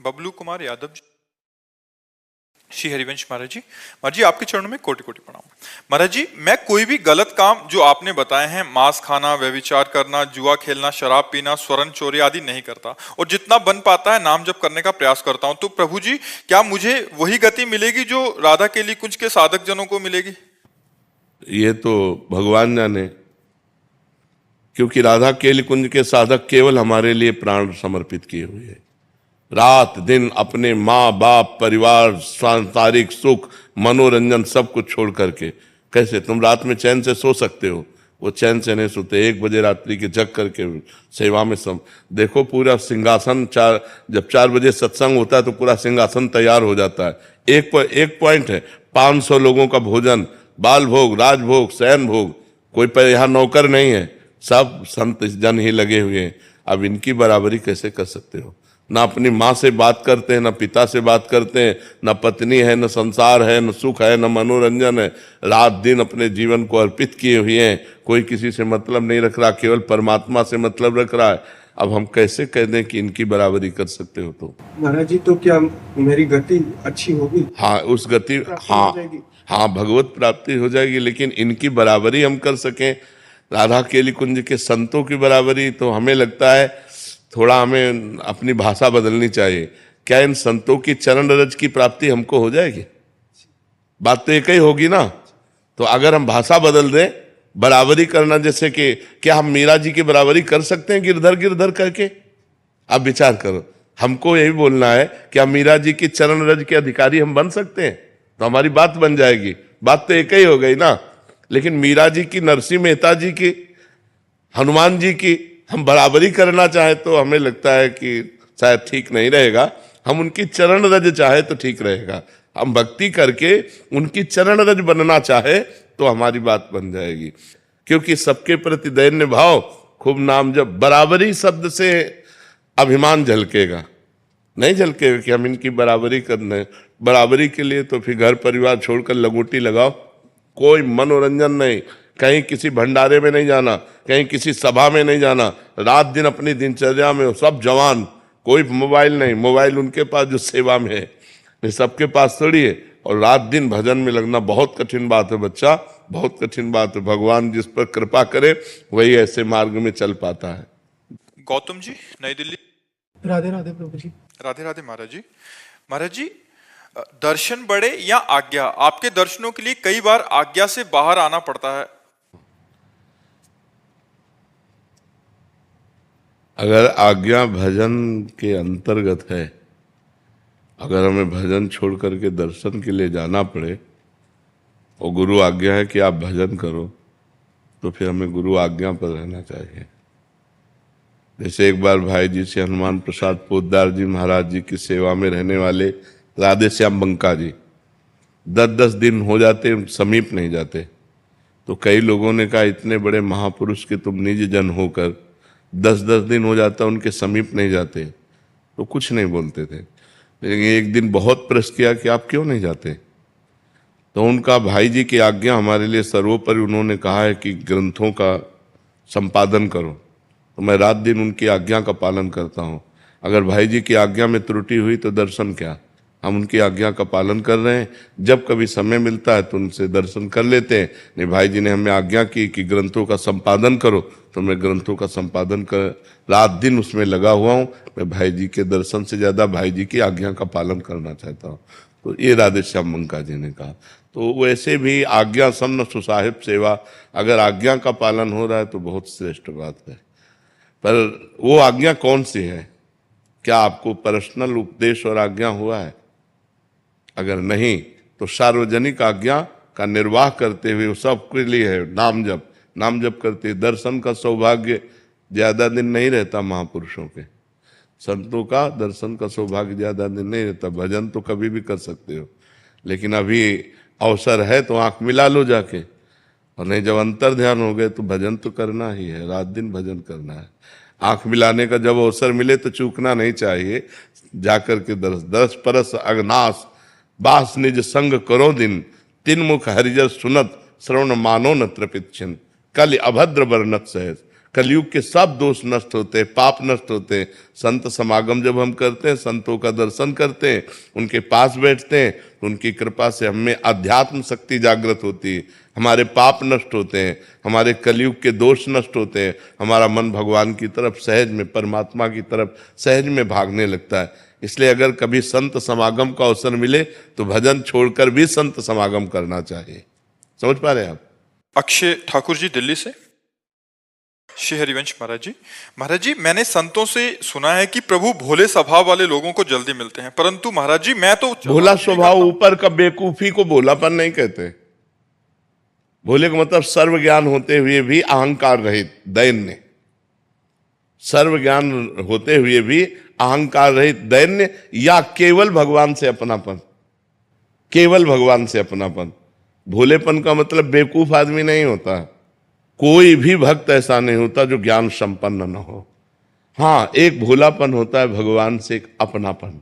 बबलू कुमार यादव जी। श्री हरिवंश महाराज जी आपके चरणों में कोटि कोटि प्रणाम। महाराज जी, मैं कोई भी गलत काम जो आपने बताए हैं, मांस खाना, व्यभिचार करना, जुआ खेलना, शराब पीना, स्वर्ण चोरी आदि नहीं करता, और जितना बन पाता है नाम जप करने का प्रयास करता हूं। तो प्रभु जी, क्या मुझे वही गति मिलेगी जो राधा केली कुंज के साधक जनों को मिलेगी? ये तो भगवान जाने, क्योंकि राधा केली कुंज के साधक केवल हमारे लिए प्राण समर्पित किए हुए हैं। रात दिन अपने माँ बाप, परिवार, सांसारिक सुख, मनोरंजन सब कुछ छोड़ करके। कैसे तुम रात में चैन से सो सकते हो? वो चैन से नहीं सोते, 1 बजे रात्रि के जग करके सेवा में सब। देखो पूरा सिंहासन, जब 4 बजे सत्संग होता है तो पूरा सिंहासन तैयार हो जाता है। एक पॉइंट है, 500 लोगों का भोजन, बाल भोग, राजभोग, शयन भोग, कोई पर यहाँ नौकर नहीं है, सब संत जन ही लगे हुए हैं। अब इनकी बराबरी कैसे कर सकते हो? ना अपनी माँ से बात करते हैं, ना पिता से बात करते हैं, ना पत्नी है, न संसार है, न सुख है, न मनोरंजन है। रात दिन अपने जीवन को अर्पित किए हुए हैं। कोई किसी से मतलब नहीं रख रहा, केवल परमात्मा से मतलब रख रहा है। अब हम कैसे कह दें कि इनकी बराबरी कर सकते हो? तो महाराज जी, तो क्या मेरी गति अच्छी होगी? हाँ, उस गति, हाँ भगवत प्राप्ति हो जाएगी, लेकिन इनकी बराबरी हम कर सकें, राधा केली कुंज के संतों की बराबरी, तो हमें लगता है थोड़ा हमें अपनी भाषा बदलनी चाहिए। क्या इन संतों की चरण रज की प्राप्ति हमको हो जाएगी? बात तो एक ही होगी ना। तो अगर हम भाषा बदल दें, बराबरी करना, जैसे कि क्या हम मीरा जी की बराबरी कर सकते हैं गिरधर गिरधर करके? आप विचार करो, हमको यही बोलना है कि हम मीरा जी की चरण रज के अधिकारी हम बन सकते हैं, तो हमारी बात बन जाएगी। बात तो एक ही हो गई ना। लेकिन मीरा जी की, नरसिंह मेहता जी की, हनुमान जी की हम बराबरी करना चाहे तो हमें लगता है कि शायद ठीक नहीं रहेगा। हम उनकी चरण रज चाहे तो ठीक रहेगा। हम भक्ति करके उनकी चरण रज बनना चाहे तो हमारी बात बन जाएगी। क्योंकि सबके प्रति दैन्य भाव, खूब नाम जब, बराबरी शब्द से अभिमान झलकेगा, नहीं झलकेगा कि हम इनकी बराबरी करने। बराबरी के लिए तो फिर घर परिवार छोड़कर लगोटी लगाओ, कोई मनोरंजन नहीं, कहीं किसी भंडारे में नहीं जाना, कहीं किसी सभा में नहीं जाना। रात दिन अपनी दिनचर्या में सब जवान, कोई मोबाइल नहीं, मोबाइल उनके पास जो सेवा में है, ये सबके पास थोड़ी है। और रात दिन भजन में लगना बहुत कठिन बात है बच्चा, बहुत कठिन बात है। भगवान जिस पर कृपा करे वही ऐसे मार्ग में चल पाता है। गौतम जी, नई दिल्ली। राधे राधे प्रभु जी। राधे राधे महाराज जी। महाराज जी, दर्शन बड़े या आज्ञा? आपके दर्शनों के लिए कई बार आज्ञा से बाहर आना पड़ता है। अगर आज्ञा भजन के अंतर्गत है, अगर हमें भजन छोड़ करके दर्शन के लिए जाना पड़े और गुरु आज्ञा है कि आप भजन करो, तो फिर हमें गुरु आज्ञा पर रहना चाहिए। जैसे एक बार भाई जी से हनुमान प्रसाद पोद्दार जी महाराज जी की सेवा में रहने वाले राधे श्याम बंका जी 10-10 दिन हो जाते, समीप नहीं जाते। तो कई लोगों ने कहा, इतने बड़े महापुरुष के तुम निज जन होकर 10-10 दिन हो जाता उनके समीप नहीं जाते, तो कुछ नहीं बोलते थे। लेकिन एक दिन बहुत प्रश्न किया कि आप क्यों नहीं जाते? तो उनका भाई जी की आज्ञा हमारे लिए सर्वोपरि। उन्होंने कहा है कि ग्रंथों का संपादन करो, तो मैं रात दिन उनकी आज्ञा का पालन करता हूँ। अगर भाई जी की आज्ञा में त्रुटि हुई तो दर्शन क्या, हम उनकी आज्ञा का पालन कर रहे हैं। जब कभी समय मिलता है तो उनसे दर्शन कर लेते हैं। नहीं, भाई जी ने हमें आज्ञा की कि ग्रंथों का संपादन करो, तो मैं ग्रंथों का संपादन कर रात दिन उसमें लगा हुआ हूँ। मैं भाई जी के दर्शन से ज़्यादा भाई जी की आज्ञा का पालन करना चाहता हूँ। तो ये राधे श्याम बंका जी ने कहा। तो वैसे भी आज्ञा सन्न सुसाहिब सेवा, अगर आज्ञा का पालन हो रहा है तो बहुत श्रेष्ठ बात है। पर वो आज्ञा कौन सी है? क्या आपको पर्सनल उपदेश और आज्ञा हुआ है? अगर नहीं तो सार्वजनिक आज्ञा का निर्वाह करते हुए, वो सबके लिए है। नाम जप, नाम जप करते। दर्शन का सौभाग्य ज्यादा दिन नहीं रहता महापुरुषों के, संतों का दर्शन का सौभाग्य ज्यादा दिन नहीं रहता। भजन तो कभी भी कर सकते हो, लेकिन अभी अवसर है तो आंख मिला लो जाके, और नहीं जब अंतर ध्यान हो गए तो भजन तो करना ही है, रात दिन भजन करना है। आंख मिलाने का जब अवसर मिले तो चूकना नहीं चाहिए। जाकर के दस परस अग्नास बास निज संग करो दिन, तिन मुख हरिजस सुनत श्रवण मानो न त्रिपित छिन, कल अभद्र वर्णत सहज, कलयुग के सब दोष नष्ट होते हैं, पाप नष्ट होते हैं। संत समागम जब हम करते हैं, संतों का दर्शन करते हैं, उनके पास बैठते हैं, तो उनकी कृपा से हमें अध्यात्म शक्ति जागृत होती है, हमारे पाप नष्ट होते हैं, हमारे कलयुग के दोष नष्ट होते हैं, हमारा मन भगवान की तरफ सहज में, परमात्मा की तरफ सहज में भागने लगता है। इसलिए अगर कभी संत समागम का अवसर मिले तो भजन छोड़कर भी संत समागम करना चाहिए। समझ पा रहे हैं आप? अक्षय ठाकुर जी दिल्ली से। श्री हरिवंश महाराज जी मैंने संतों से सुना है कि प्रभु भोले स्वभाव वाले लोगों को जल्दी मिलते हैं, परंतु महाराज जी मैं तो भोला स्वभाव ऊपर का, बेवकूफी को भोलापन नहीं कहते। भोले का मतलब सर्व ज्ञान होते हुए भी अहंकार रहित, दैन्य। सर्व ज्ञान होते हुए भी अहंकार रहित, दैन्य, या केवल भगवान से अपनापन, केवल भगवान से अपनापन। भोलेपन का मतलब बेवकूफ आदमी नहीं होता। कोई भी भक्त ऐसा नहीं होता जो ज्ञान संपन्न न हो। हाँ, एक भोलापन होता है भगवान से, एक अपनापन।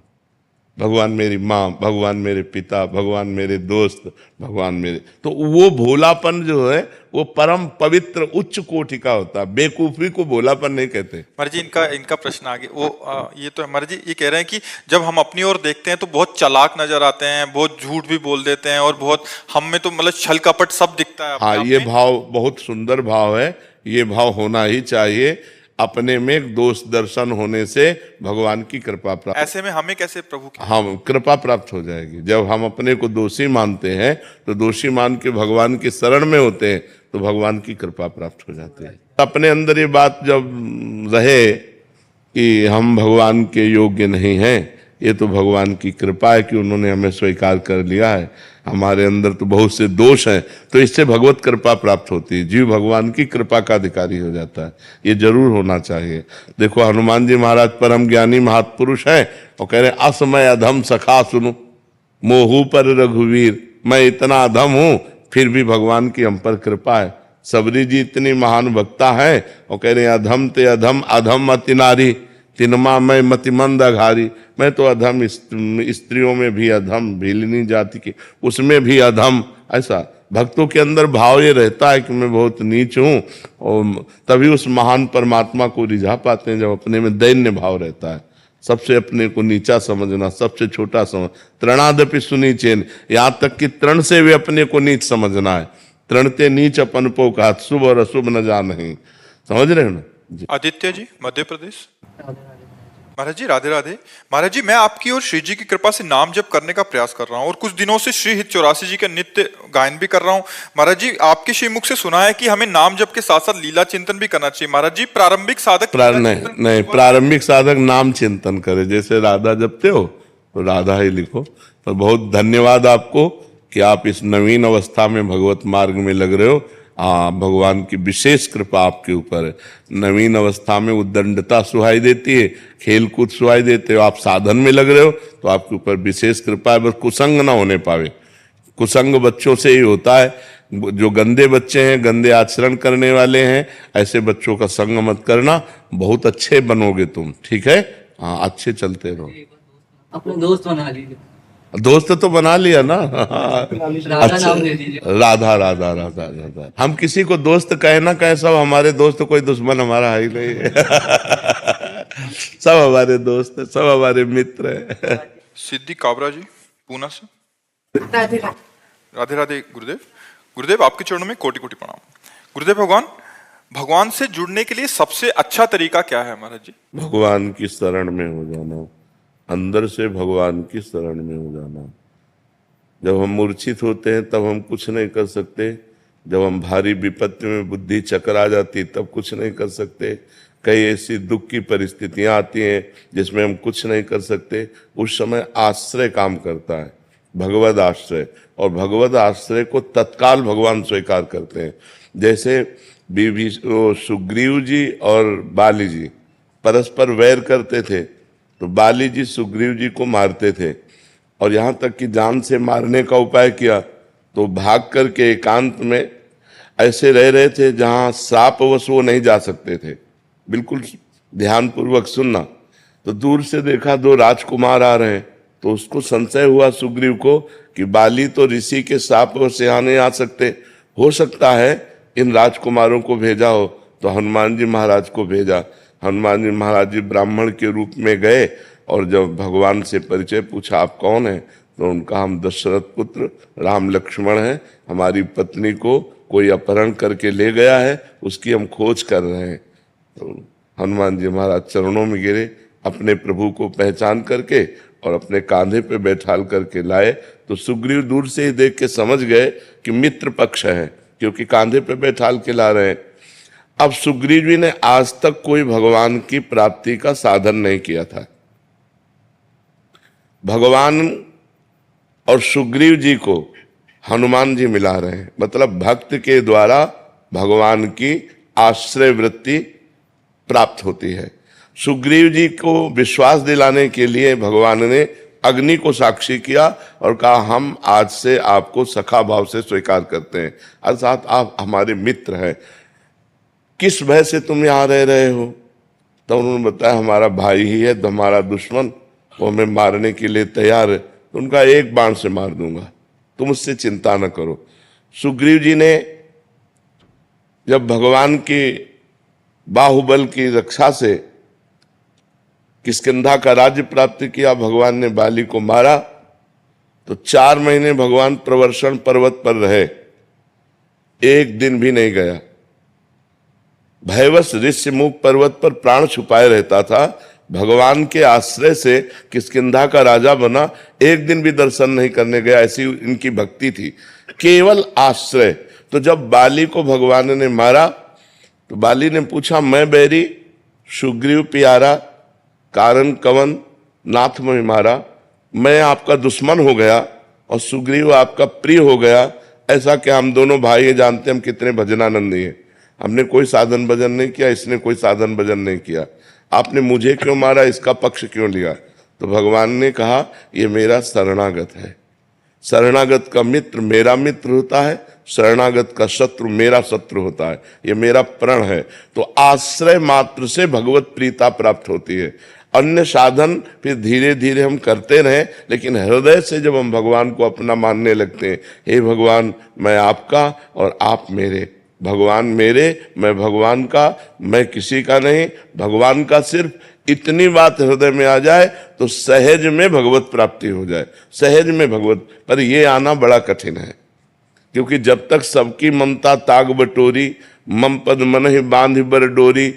भगवान मेरी माँ, भगवान मेरे पिता, भगवान मेरे दोस्त, भगवान मेरे, तो वो भोलापन जो है वो परम पवित्र उच्च कोटि का होता है। बेवकूफी को भोलापन नहीं कहते। महाराज जी इनका प्रश्न आगे ये तो है महाराज जी, ये कह रहे हैं कि जब हम अपनी ओर देखते हैं तो बहुत चालाक नजर आते हैं, बहुत झूठ भी बोल देते हैं, और बहुत हम में तो मतलब छल कपट सब दिखता है। हाँ, ये भाव बहुत सुंदर भाव है, ये भाव होना ही चाहिए। अपने में दोष दर्शन होने से भगवान की कृपा प्राप्त, ऐसे में हमें कैसे प्रभु की हम कृपा प्राप्त हो जाएगी। जब हम अपने को दोषी मानते हैं तो दोषी मान के भगवान की शरण में होते हैं तो भगवान की कृपा प्राप्त हो जाती है। अपने अंदर ये बात जब रहे कि हम भगवान के योग्य नहीं हैं, ये तो भगवान की कृपा है कि उन्होंने हमें स्वीकार कर लिया है। हमारे अंदर तो बहुत से दोष हैं, तो इससे भगवत कृपा प्राप्त होती है। जीव भगवान की कृपा का अधिकारी हो जाता है, ये जरूर होना चाहिए। देखो हनुमान जी महाराज परम ज्ञानी महापुरुष हैं, और कह रहे असमय अधम सखा सुनो मोहू पर रघुवीर। मैं इतना अधम हूं फिर भी भगवान की हम पर कृपा है। सबरी जी इतनी महान वक्ता है, और कह रहे अधम ते अधम अधम अति नारी तिनमा मैं मतिमंद अघारी। मैं तो अधम, स्त्रियों में भी अधम, भीलिनी जाति के उसमें भी अधम। ऐसा भक्तों के अंदर भाव ये रहता है कि मैं बहुत नीच हूँ, और तभी उस महान परमात्मा को रिझा पाते हैं जब अपने में दैन्य भाव रहता है। सबसे अपने को नीचा समझना, सबसे छोटा समझ, तृणादपि सुनीचेन, यहाँ तक कि तृण से भी अपने को नीच समझना है। तृणते नीच अपन पो कहा, शुभ और अशुभ न जान नहीं। समझ रहे हो ना? आदित्य जी मध्य प्रदेश। महाराज जी राधे राधे। महाराज जी मैं आपकी और श्री जी की कृपा से नाम जप करने का प्रयास कर रहा हूँ, और कुछ दिनों से श्री हित 84 जी का नित्य गायन भी कर रहा हूँ। महाराज जी आपके श्री मुख से सुना है कि हमें नाम जप के साथ साथ लीला चिंतन भी करना चाहिए। महाराज जी प्रारंभिक साधक नहीं, प्रारंभिक साधक नाम चिंतन करे। जैसे राधा जपते हो तो राधा ही लिखो। तो बहुत धन्यवाद आपको कि आप इस नवीन अवस्था में भगवत मार्ग में लग रहे हो। भगवान की विशेष कृपा आपके ऊपर है। नवीन अवस्था में उद्दंडता सुहाई देती है, खेल कूद सुहाई देते हो। आप साधन में लग रहे हो तो आपके ऊपर विशेष कृपा है। बस कुसंग ना होने पावे। कुसंग बच्चों से ही होता है। जो गंदे बच्चे हैं, गंदे आचरण करने वाले हैं, ऐसे बच्चों का संग मत करना। बहुत अच्छे बनोगे तुम, ठीक है? हाँ, अच्छे चलते रहो। अपने दोस्त बना लीजिए। दोस्त तो बना लिया ना। राधा नाम दे दीजिए। राधा राधा राधा राधा। हम किसी को दोस्त कहे ना कहे, सब हमारे दोस्त, कोई दुश्मन हमारा है ही नहीं है। सब हमारे दोस्त है, सब हमारे मित्र है। सिद्धि काबरा जी पूना से। राधे राधे गुरुदेव। गुरुदेव आपके चरणों में कोटि कोटि प्रणाम। गुरुदेव भगवान से जुड़ने के लिए सबसे अच्छा तरीका क्या है महाराज जी? भगवान की शरण में हो जाना, अंदर से भगवान की शरण में हो जाना। जब हम मूर्छित होते हैं तब हम कुछ नहीं कर सकते। जब हम भारी विपत्ति में बुद्धि चकरा जाती तब कुछ नहीं कर सकते। कई ऐसी दुख की परिस्थितियां आती हैं जिसमें हम कुछ नहीं कर सकते। उस समय आश्रय काम करता है, भगवद आश्रय। और भगवद आश्रय को तत्काल भगवान स्वीकार करते हैं। जैसे सुग्रीव जी और बाली जी परस्पर वैर करते थे, तो बाली जी सुग्रीव जी को मारते थे, और यहाँ तक कि जान से मारने का उपाय किया तो भाग करके एकांत में ऐसे रह रहे थे जहाँ श्रापवश वो नहीं जा सकते थे। बिल्कुल ध्यानपूर्वक सुनना। तो दूर से देखा दो राजकुमार आ रहे हैं, तो उसको संशय हुआ सुग्रीव को कि बाली तो ऋषि के श्रापवश यहाँ नहीं आ सकते, हो सकता है इन राजकुमारों को भेजा हो। तो हनुमान जी महाराज को भेजा। हनुमान जी महाराज जी ब्राह्मण के रूप में गए और जब भगवान से परिचय पूछा, आप कौन हैं? तो उनका, हम दशरथ पुत्र राम लक्ष्मण हैं, हमारी पत्नी को कोई अपहरण करके ले गया है, उसकी हम खोज कर रहे हैं। तो हनुमान जी महाराज चरणों में गिरे, अपने प्रभु को पहचान करके और अपने कांधे पे बैठाल करके लाए। तो सुग्रीव दूर से ही देख के समझ गए कि मित्र पक्ष है, क्योंकि कांधे पे बैठाल के ला रहे हैं। अब सुग्रीव जी ने आज तक कोई भगवान की प्राप्ति का साधन नहीं किया था। भगवान और सुग्रीव जी को हनुमान जी मिला रहे हैं, मतलब भक्त के द्वारा भगवान की आश्रय वृत्ति प्राप्त होती है। सुग्रीव जी को विश्वास दिलाने के लिए भगवान ने अग्नि को साक्षी किया और कहा, हम आज से आपको सखा भाव से स्वीकार करते हैं, अर्थात आप हमारे मित्र हैं। किस भय से तुम यहाँ रह रहे हो? तो उन्होंने बताया, हमारा भाई ही है, तो हमारा दुश्मन वो हमें मारने के लिए तैयार है, तो उनका एक बाण से मार दूंगा, तुम उससे चिंता न करो। सुग्रीव जी ने जब भगवान की बाहुबल की रक्षा से किष्किंधा का राज्य प्राप्त किया, भगवान ने बाली को मारा, तो 4 महीने भगवान प्रवर्षण पर्वत पर रहे, एक दिन भी नहीं गया। भयवश ऋष्यमुख पर्वत पर प्राण छुपाए रहता था। भगवान के आश्रय से किष्किंधा का राजा बना, एक दिन भी दर्शन नहीं करने गया, ऐसी इनकी भक्ति थी, केवल आश्रय। तो जब बाली को भगवान ने मारा तो बाली ने पूछा, मैं बैरी सुग्रीव प्यारा, कारण कवन नाथ में मारा, मैं आपका दुश्मन हो गया और सुग्रीव आपका प्रिय हो गया, ऐसा क्या? हम दोनों भाई हैं, जानते हम कितने भजनानंदी हैं, हमने कोई साधन भजन नहीं किया, इसने कोई साधन भजन नहीं किया, आपने मुझे क्यों मारा, इसका पक्ष क्यों लिया? तो भगवान ने कहा, ये मेरा शरणागत है, शरणागत का मित्र मेरा मित्र होता है, शरणागत का शत्रु मेरा शत्रु होता है, ये मेरा प्रण है। तो आश्रय मात्र से भगवत प्रीता प्राप्त होती है। अन्य साधन फिर धीरे धीरे हम करते रहें, लेकिन हृदय से जब हम भगवान को अपना मानने लगते हैं, हे भगवान मैं आपका और आप मेरे, भगवान मेरे मैं भगवान का, मैं किसी का नहीं, भगवान का सिर्फ, इतनी बात हृदय में आ जाए तो सहज में भगवत प्राप्ति हो जाए, सहज में भगवत। पर ये आना बड़ा कठिन है, क्योंकि जब तक सबकी ममता ताग बटोरी, मम पद मन ही बांध बर डोरी,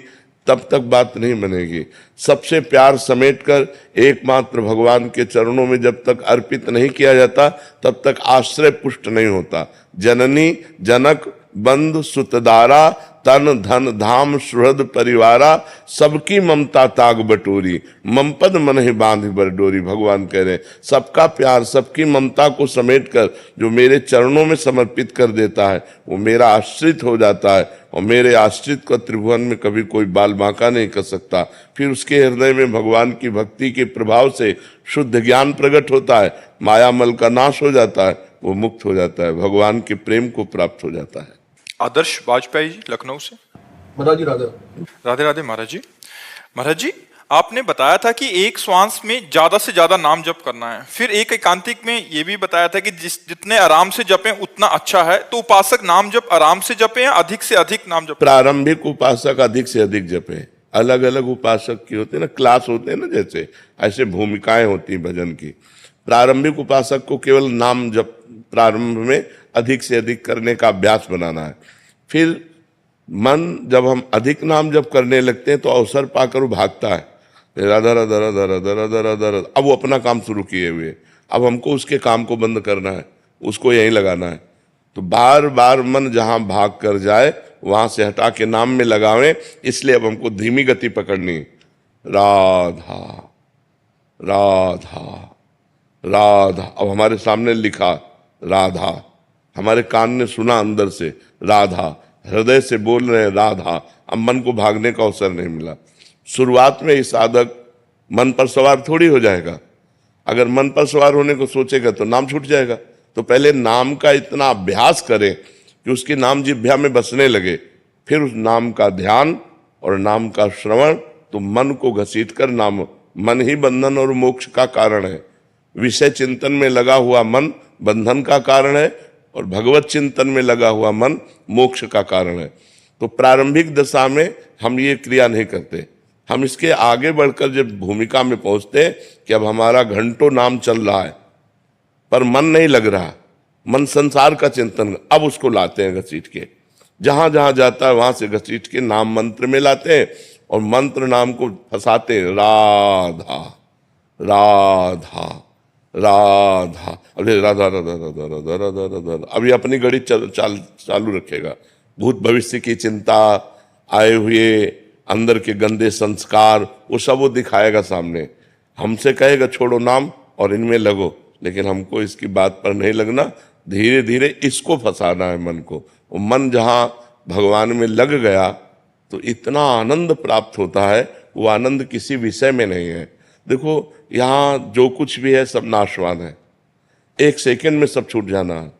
तब तक बात नहीं बनेगी। सबसे प्यार समेटकर एकमात्र भगवान के चरणों में जब तक अर्पित नहीं किया जाता, तब तक आश्रय पुष्ट नहीं होता। जननी जनक बंधु सुतदारा, तन धन धाम सुहृद परिवारा, सबकी ममता ताग बटोरी, मम पद मन ही बांध बर डोरी। भगवान कह रहे, सबका प्यार, सबकी ममता को समेटकर जो मेरे चरणों में समर्पित कर देता है, वो मेरा आश्रित हो जाता है, और मेरे आश्रित को त्रिभुवन में कभी कोई बाल बांका नहीं कर सकता। फिर उसके हृदय में भगवान की भक्ति के प्रभाव से शुद्ध ज्ञान प्रकट होता है, मायामल का नाश हो जाता है, वो मुक्त हो जाता है, भगवान के प्रेम को प्राप्त हो जाता है। आदर्श वाजपेयी जी लखनऊ से। महाराज जी राधे राधे राधे महाराज जी। महाराज जी, आपने बताया था कि एक श्वास में ज्यादा से ज्यादा नाम जप करना है, फिर एक एकांतिक में ये भी बताया था कि जितने आराम से जपें उतना अच्छा है। तो उपासक नाम जप आराम से जपें या अधिक से अधिक नाम जप? प्रारंभिक उपासक अधिक से अधिक जपें। अलग अलग उपासक की होते हैं ना, क्लास होते हैं ना, जैसे ऐसे भूमिकाएं होती हैं भजन की। प्रारंभिक उपासक को केवल नाम जप प्रारंभ में अधिक से अधिक करने का अभ्यास बनाना है। फिर मन जब हम अधिक नाम जप करने लगते हैं तो अवसर पाकर वो भागता है, राधा राधा राधा राधा राधा राधा राधा। अब वो अपना काम शुरू किए हुए, अब हमको उसके काम को बंद करना है, उसको यहीं लगाना है। तो बार बार मन जहां भाग कर जाए वहां से हटा के नाम में लगावें। इसलिए अब हमको धीमी गति पकड़नी, राधा राधा राधा। अब हमारे सामने लिखा राधा, हमारे कान ने सुना अंदर से राधा, हृदय से बोल रहे हैं राधा। अब मन को भागने का अवसर नहीं मिला। शुरुआत में ही साधक मन पर सवार थोड़ी हो जाएगा। अगर मन पर सवार होने को सोचेगा तो नाम छूट जाएगा। तो पहले नाम का इतना अभ्यास करें कि उसकी नाम जिह्वा में बसने लगे, फिर उस नाम का ध्यान और नाम का श्रवण। तो मन को घसीट कर नाम, मन ही बंधन और मोक्ष का कारण है। विषय चिंतन में लगा हुआ मन बंधन का कारण है और भगवत चिंतन में लगा हुआ मन मोक्ष का कारण है। तो प्रारंभिक दशा में हम ये क्रिया नहीं करते। हम इसके आगे बढ़कर जब भूमिका में पहुंचते हैं कि अब हमारा घंटों नाम चल रहा है पर मन नहीं लग रहा, मन संसार का चिंतन, अब उसको लाते हैं घसीट के, जहां जहां जाता है वहां से घसीट के नाम मंत्र में लाते हैं और मंत्र नाम को फंसाते हैं, राधा राधा राधा, अरे राधा राधा राधा राधा राधा राधा, अभी अपनी घड़ी चालू रखेगा, भूत भविष्य की चिंता, आए हुए अंदर के गंदे संस्कार, वो सब वो दिखाएगा सामने, हमसे कहेगा छोड़ो नाम और इनमें लगो, लेकिन हमको इसकी बात पर नहीं लगना, धीरे धीरे इसको फंसाना है मन को। वो मन जहाँ भगवान में लग गया तो इतना आनंद प्राप्त होता है, वो आनंद किसी विषय में नहीं है। देखो यहाँ जो कुछ भी है सब नाशवान है, एक सेकंड में सब छूट जाना है।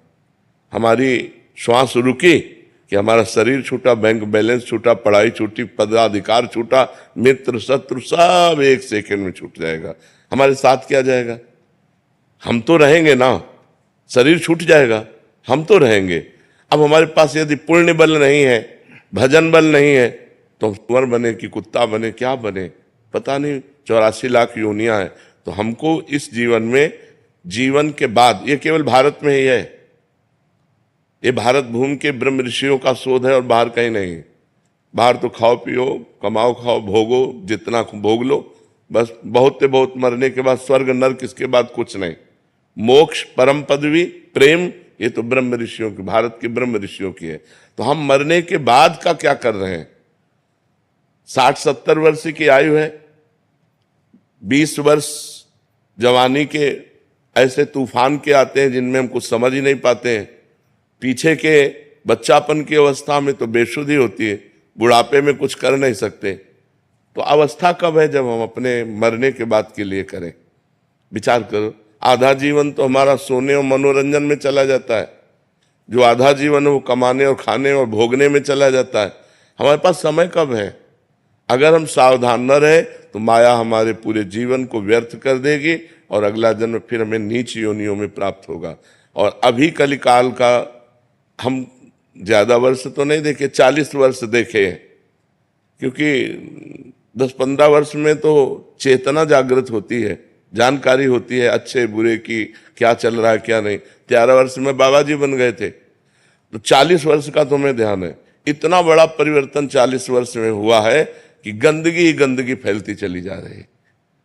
हमारी श्वास रुकी कि हमारा शरीर छूटा, बैंक बैलेंस छूटा, पढ़ाई छूटी, पदाधिकार छूटा, मित्र शत्रु सब एक सेकंड में छूट जाएगा। हमारे साथ क्या जाएगा? हम तो रहेंगे ना, शरीर छूट जाएगा, हम तो रहेंगे। अब हमारे पास यदि पुण्य बल नहीं है, भजन बल नहीं है, तो हम सुअर बने कि कुत्ता बने, क्या बने पता नहीं, 84 लाख योनियां हैं। तो हमको इस जीवन में, जीवन के बाद, ये केवल भारत में ही है, ये भारत भूमि के ब्रह्म ऋषियों का शोध है और बाहर कहीं नहीं। बाहर तो खाओ पियो, कमाओ खाओ, भोगो, जितना भोग लो, बस बहुत से बहुत, मरने के बाद स्वर्ग नरक, इसके बाद कुछ नहीं। मोक्ष, परम पदवी, प्रेम, ये तो ब्रह्म ऋषियों की, भारत के ब्रह्म ऋषियों की है। तो हम मरने के बाद का क्या कर रहे हैं? 60-70 वर्ष की आयु है, 20 वर्ष जवानी के ऐसे तूफान के आते हैं जिनमें हम कुछ समझ ही नहीं पाते हैं। पीछे के बच्चापन की अवस्था में तो बेसुधी होती है, बुढ़ापे में कुछ कर नहीं सकते। तो अवस्था कब है जब हम अपने मरने के बाद के लिए करें? विचार करो, आधा जीवन तो हमारा सोने और मनोरंजन में चला जाता है, जो आधा जीवन है वो कमाने और खाने और भोगने में चला जाता है। हमारे पास समय कब है? अगर हम सावधान न रहे तो माया हमारे पूरे जीवन को व्यर्थ कर देगी और अगला जन्म फिर हमें नीच योनियों में प्राप्त होगा। और अभी कलिकाल का हम ज्यादा वर्ष तो नहीं देखे, 40 वर्ष देखे हैं, क्योंकि 10-15 वर्ष में तो चेतना जागृत होती है, जानकारी होती है अच्छे बुरे की, क्या चल रहा है क्या नहीं। 13 वर्ष में बाबा जी बन गए थे, तो 40 वर्ष का तुम्हें ध्यान है। इतना बड़ा परिवर्तन 40 वर्ष में हुआ है कि गंदगी ही गंदगी फैलती चली जा रही है,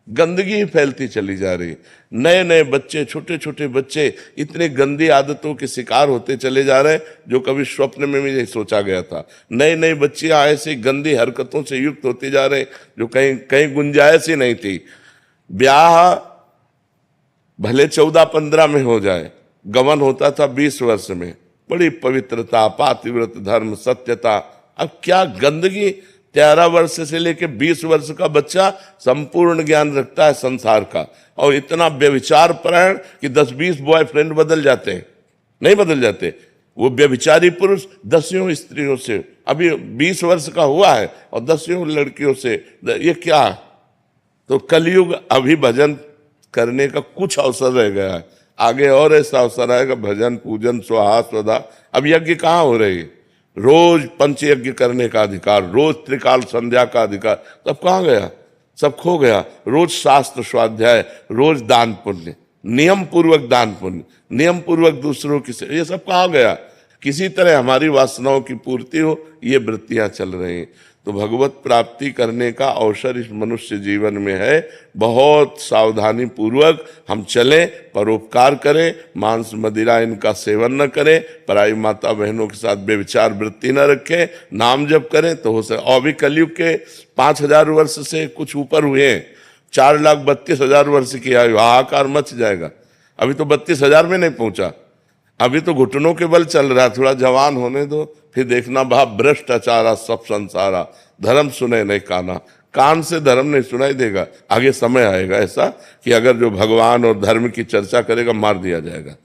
गंदगी ही फैलती चली जा रही है। नए नए बच्चे, छोटे छोटे बच्चे इतने गंदी आदतों के शिकार होते चले जा रहे हैं जो कभी स्वप्न में भी नहीं सोचा गया था। नए नए बच्चियां ऐसी गंदी हरकतों से युक्त होते जा रहे हैं जो कहीं कहीं गुंजाइश ही नहीं थी। ब्याह भले 14-15 में हो जाए, गमन होता था 20 वर्ष में, बड़ी पवित्रता, पातिव्रत धर्म, सत्यता। अब क्या गंदगी! 13 वर्ष से लेकर 20 वर्ष का बच्चा संपूर्ण ज्ञान रखता है संसार का, और इतना व्यभिचार परायण कि 10-20 बॉयफ्रेंड बदल जाते हैं। नहीं बदल जाते, वो व्यभिचारी पुरुष 10 स्त्रियों से, अभी 20 वर्ष का हुआ है और 10 लड़कियों से, ये क्या? तो कलयुग अभी भजन करने का कुछ अवसर रह गया है, आगे और ऐसा अवसर आएगा, भजन पूजन स्वाहा स्वधा। अब यज्ञ कहाँ हो रही है? रोज पंचयज्ञ करने का अधिकार, रोज त्रिकाल संध्या का अधिकार, सब कहाँ गया? सब खो गया। रोज शास्त्र स्वाध्याय, रोज दान पुण्य, नियम पूर्वक दान पुण्य, नियम पूर्वक दूसरों की, ये सब कहाँ गया? किसी तरह हमारी वासनाओं की पूर्ति हो, ये वृत्तियां चल रही हैं। तो भगवत प्राप्ति करने का अवसर इस मनुष्य जीवन में है। बहुत सावधानी पूर्वक हम चलें, परोपकार करें, मांस मदिरा इनका सेवन न करें, पराई माता बहनों के साथ बेविचार वृत्ति न रखें, नाम जप करें तो हो सके। और भी कलयुग के 5000 वर्ष से कुछ ऊपर हुए हैं, 4,32,000 वर्ष की आयु, हाहाकार मच जाएगा। अभी तो 32,000 में नहीं पहुंचा, अभी तो घुटनों के बल चल रहा है। थोड़ा जवान होने दो, फिर देखना भाव भ्रष्टाचारा सब संसारा, धर्म सुने नहीं काना, कान से धर्म नहीं सुनाई देगा। आगे समय आएगा ऐसा कि अगर जो भगवान और धर्म की चर्चा करेगा मार दिया जाएगा,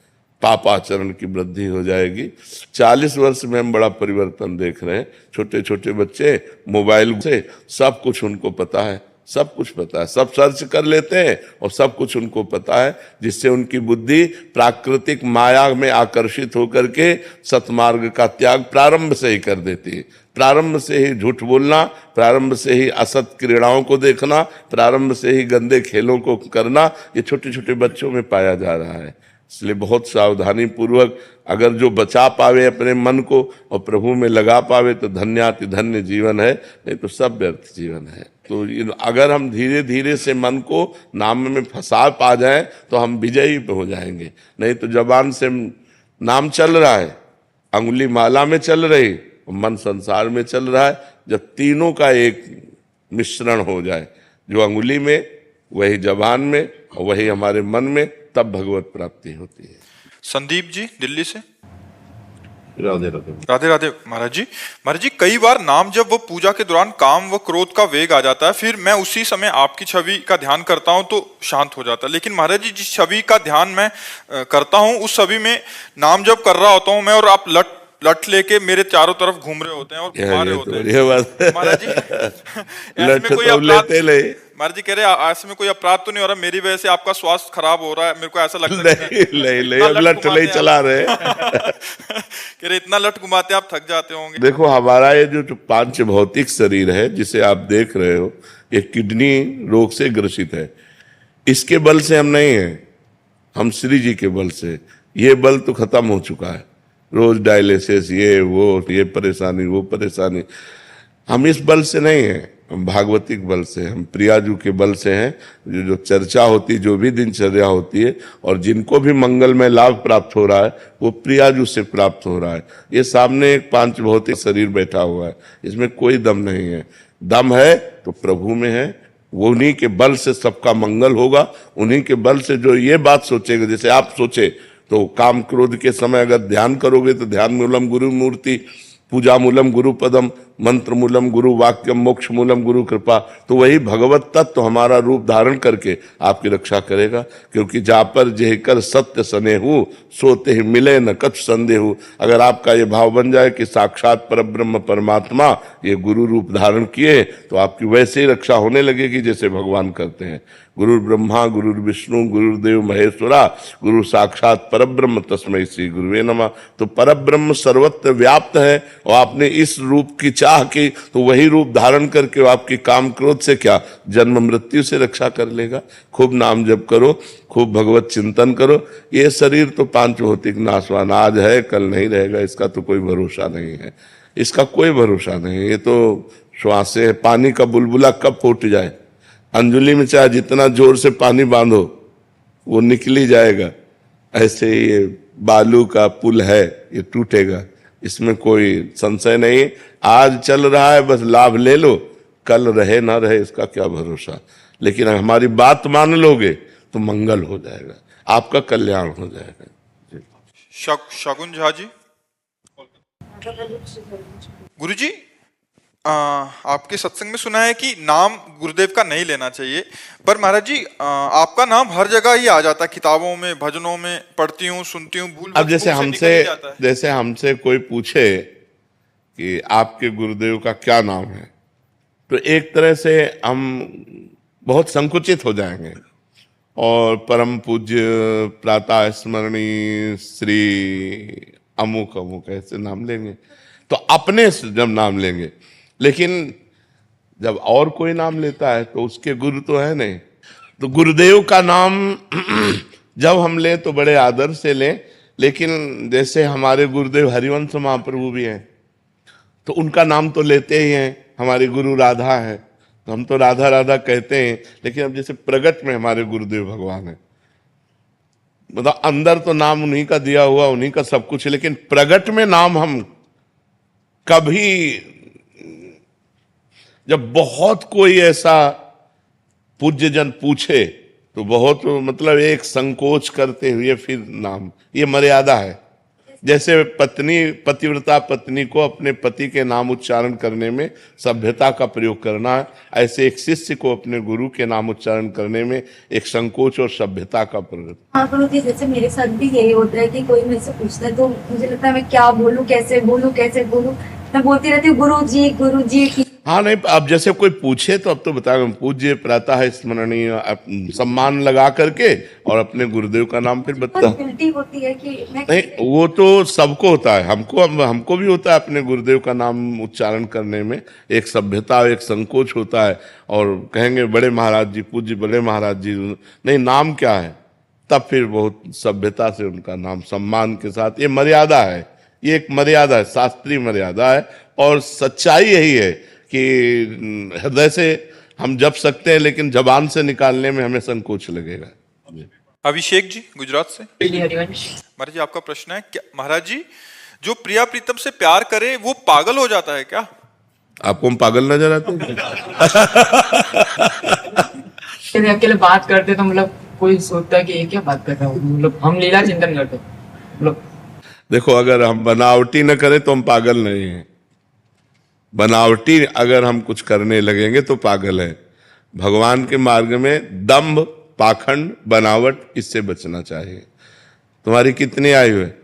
पापाचरण की वृद्धि हो जाएगी। 40 वर्ष में हम बड़ा परिवर्तन देख रहे हैं। छोटे छोटे बच्चे मोबाइल से सब कुछ उनको पता है, सब कुछ पता है, सब सर्च कर लेते हैं और सब कुछ उनको पता है, जिससे उनकी बुद्धि प्राकृतिक माया में आकर्षित होकर के सतमार्ग का त्याग प्रारंभ से ही कर देती है। प्रारंभ से ही झूठ बोलना, प्रारंभ से ही असत क्रीड़ाओं को देखना, प्रारंभ से ही गंदे खेलों को करना, ये छोटे छोटे बच्चों में पाया जा रहा है। इसलिए बहुत सावधानी पूर्वक अगर जो बचा पावे अपने मन को और प्रभु में लगा पावे तो धन्याति धन्य जीवन है, नहीं तो सब व्यर्थ जीवन है। तो अगर हम धीरे धीरे से मन को नाम में फंसा पा जाएं तो हम विजयी हो जाएंगे। नहीं तो जबान से नाम चल रहा है, अंगुली माला में चल रही, मन संसार में चल रहा है। जब तीनों का एक मिश्रण हो जाए, जो अंगुली में वही जबान में और वही हमारे मन में, तब भगवत प्राप्ति होती है। संदीप जी दिल्ली से। राधे राधे। राधे राधे महाराज जी। महाराज जी, कई बार नाम जब वो पूजा के दौरान काम व क्रोध का वेग आ जाता है, फिर मैं उसी समय आपकी छवि का ध्यान करता हूं तो शांत हो जाता है। लेकिन महाराज जी, जिस छवि का ध्यान मैं करता हूं उस छवि में नाम जब कर रहा होता हूं मैं, और आप लठ लेके मेरे चारों तरफ घूम रहे होते हैं और घुमा रहे होते हैं महाराज जी। ऐसे में कोई अपराध, महाराज जी कह रहे हैं ऐसे में कोई अपराध तो नहीं हो रहा, मेरी वजह से आपका स्वास्थ्य खराब हो रहा है, मेरे को ऐसा लगता है। नहीं, अब लठ नहीं चला रहे। कह रहे इतना लठ घुमाते आप थक जाते होंगे। देखो, हमारा ये जो पांच भौतिक शरीर है जिसे आप देख रहे हो, ये किडनी रोग से ग्रसित है। इसके बल से हम नहीं है, हम श्री जी के बल से। ये बल तो खत्म हो चुका है, रोज डायलिसिस, ये वो, ये परेशानी वो परेशानी। हम इस बल से नहीं है, हम भागवतिक बल से, हम प्रियाजू के बल से हैं। जो चर्चा होती, जो भी दिनचर्या होती है और जिनको भी मंगल में लाभ प्राप्त हो रहा है वो प्रियाजू से प्राप्त हो रहा है। ये सामने एक पांच भौतिक शरीर बैठा हुआ है, इसमें कोई दम नहीं है। दम है तो प्रभु में है, वो उन्हीं के बल से सबका मंगल होगा। उन्हीं के बल से जो ये बात सोचेगा, जैसे आप सोचे तो काम क्रोध के समय अगर ध्यान करोगे तो ध्यान मूलम गुरु मूर्ति, पूजा मूलम गुरु पदम, मंत्र मूलम गुरु वाक्यम, मोक्ष मूलम गुरु कृपा, तो वही भगवत तत्व हमारा रूप धारण करके आपकी रक्षा करेगा। क्योंकि जा पर जेकर सत्य सनेहु, सोते ही मिले न कछ संदेहु। अगर आपका ये भाव बन जाए कि साक्षात परब्रह्म परमात्मा ये गुरु रूप धारण किए, तो आपकी वैसे ही रक्षा होने लगेगी जैसे भगवान करते हैं। गुरु ब्रह्मा गुरु विष्णु गुरुदेव महेश्वरा, गुरु साक्षात परब्रह्म तस्मै श्री गुरुवे नमः। तो परब्रह्म सर्वत्र व्याप्त है और आपने इस रूप की चाह की तो वही रूप धारण करके वो आपकी काम क्रोध से क्या, जन्म मृत्यु से रक्षा कर लेगा। खूब नाम जप करो, खूब भगवत चिंतन करो। ये शरीर तो पांच भौतिक नाशवान, आज है कल नहीं रहेगा, इसका तो कोई भरोसा नहीं है, इसका कोई भरोसा नहीं है। ये तो श्वास है, पानी का बुलबुला कब फूट जाए, अंजुली में चाहे जितना जोर से पानी बांधो वो निकल ही जाएगा। ऐसे ही ये बालू का पुल है, ये टूटेगा, इसमें कोई संशय नहीं। आज चल रहा है, बस लाभ ले लो, कल रहे ना रहे इसका क्या भरोसा। लेकिन हमारी बात मान लोगे तो मंगल हो जाएगा, आपका कल्याण हो जाएगा। शगुन झा जी। गुरुजी, आपके सत्संग में सुना है कि नाम गुरुदेव का नहीं लेना चाहिए, पर महाराज जी आपका नाम हर जगह ही आ जाता है, किताबों में, भजनों में पढ़ती हूँ, सुनती हूँ, भूल। अब जैसे हमसे कोई पूछे कि आपके गुरुदेव का क्या नाम है, तो एक तरह से हम बहुत संकुचित हो जाएंगे और परम पूज्य प्रातः स्मरणीय श्री अमुक अमुक ऐसे नाम लेंगे, तो अपने से जब नाम लेंगे। लेकिन जब और कोई नाम लेता है तो उसके गुरु तो है नहीं। तो गुरुदेव का नाम जब हम लें तो बड़े आदर से लें। लेकिन जैसे हमारे गुरुदेव हरिवंश महाप्रभु भी हैं, तो उनका नाम तो लेते ही हैं। हमारी गुरु राधा है तो हम तो राधा राधा कहते हैं। लेकिन अब जैसे प्रगट में हमारे गुरुदेव भगवान है, मतलब अंदर तो नाम उन्हीं का दिया हुआ, उन्हीं का सब कुछ है, लेकिन प्रगट में नाम हम कभी, जब बहुत कोई ऐसा पूज्य जन पूछे तो बहुत मतलब एक संकोच करते हुए फिर नाम, ये मर्यादा है। जैसे पतिव्रता पत्नी को अपने पति के नाम उच्चारण करने में सभ्यता का प्रयोग करना है, ऐसे एक शिष्य को अपने गुरु के नाम उच्चारण करने में एक संकोच और सभ्यता का प्रयोग। हाँ गुरुजी, जैसे मेरे साथ भी यही होता है कि कोई मेरे से पूछता है तो मुझे लगता है मैं क्या बोलूं, कैसे बोलूं, मैं बोलती रहती हूँ गुरु जी। हाँ नहीं, अब जैसे कोई पूछे तो अब तो बताएंगे। पूज्य प्रातः है स्मरणीय, सम्मान लगा करके और अपने गुरुदेव का नाम फिर बता। गिल्टी होती है कि मैं नहीं, वो तो सबको होता है, हमको भी होता है अपने गुरुदेव का नाम उच्चारण करने में एक सभ्यता, एक संकोच होता है। और कहेंगे बड़े महाराज जी, पूज्य बड़े महाराज जी, नहीं नाम क्या है, तब फिर बहुत सभ्यता से उनका नाम सम्मान के साथ। ये मर्यादा है, ये एक मर्यादा है, शास्त्रीय मर्यादा है। और सच्चाई यही है कि हृदय से हम जप सकते हैं, लेकिन जबान से निकालने में हमें संकोच लगेगा। अभिषेक जी गुजरात से। हरिवंश। महाराज जी आपका प्रश्न है, क्या महाराज जी जो प्रिया प्रीतम से प्यार करे वो पागल हो जाता है क्या? आपको हम पागल नजर आते हैं? यदि अकेले बात करते तो मतलब कोई सोचता है कि ये क्या बात कर रहा हूँ, मतलब हम लीला चिंतन करते मतलब। देखो, अगर हम बनावटी न करें तो हम पागल नहीं हैं। बनावटी अगर हम कुछ करने लगेंगे तो पागल है। भगवान के मार्ग में दंभ, पाखंड, बनावट, इससे बचना चाहिए। तुम्हारी कितनी आयु है?